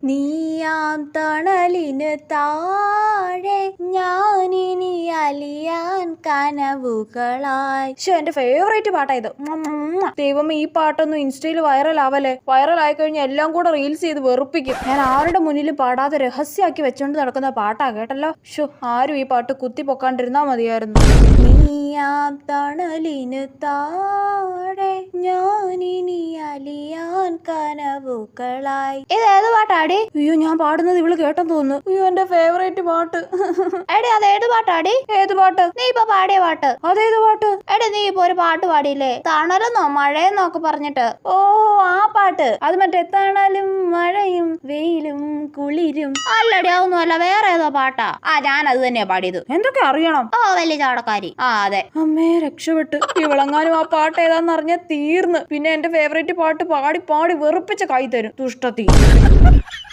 നീയാം തണലിന് താഴെ ഞാനിനി അലിയാൻ കനവുകളായി. എന്റെ ഫേവറേറ്റ് പാട്ടാ ഇത്. ദൈവം, ഈ പാട്ടൊന്നും ഇൻസ്റ്റയിൽ വൈറൽ ആവല്ലേ. വൈറൽ ആയി കഴിഞ്ഞാൽ എല്ലാം കൂടെ റീൽസ് ചെയ്ത് വെറുപ്പിക്കും. ഞാൻ ആരുടെ മുന്നിലും പാടാതെ രഹസ്യമാക്കി വെച്ചോണ്ട് നടക്കുന്ന പാട്ടാ കേട്ടല്ലോ. ആരും ഈ പാട്ട് കുത്തി പൊക്കാണ്ടിരുന്നാ മതിയായിരുന്നു. നീയാം തണലിന് താഴെ ഞാനിനി അലിയാൻ കനവുകളായി. ഇത് ഏത് പാട്ടാടി? അയ്യോ, ഞാൻ പാടുന്നത് ഇവള് കേട്ടെന്ന് തോന്നുന്നു. അയ്യോ, എന്റെ ഫേവറേറ്റ് പാട്ട്. എടി, അത് ഏത് പാട്ടാടി? ഏത് പാട്ട്? നീ ഇപ്പൊ പാടിയ പാട്ട്. അതേത് പാട്ട്? എടി, നീ ഇപ്പൊ ഒരു പാട്ട് പാടിയില്ലേ, തണലെന്നോ മഴയെന്നോ ഒക്കെ പറഞ്ഞിട്ട്. ഓ, ആ പാട്ട്. അത് മറ്റേ തണലും മഴയും വെയിലും കുളിരും. അല്ലടി, അതൊന്നും അല്ല, വേറെ ഏതോ പാട്ടാ. ഞാൻ അത് തന്നെയാ പാടിയത്. എന്തൊക്കെ അറിയണം? ഓ, വലിയ ചാടക്കാരി. അതെ. അമ്മേ, രക്ഷപ്പെട്ട്. ഇവളെങ്ങാനും ആ പാട്ട് ഏതാന്ന് അറിഞ്ഞാൽ തീർന്ന്. പിന്നെ എന്റെ ഫേവറേറ്റ് പാട്ട് പാടി പാടി വെറുപ്പിച്ച കൈ തരും, ദുഷ്ടത്തി.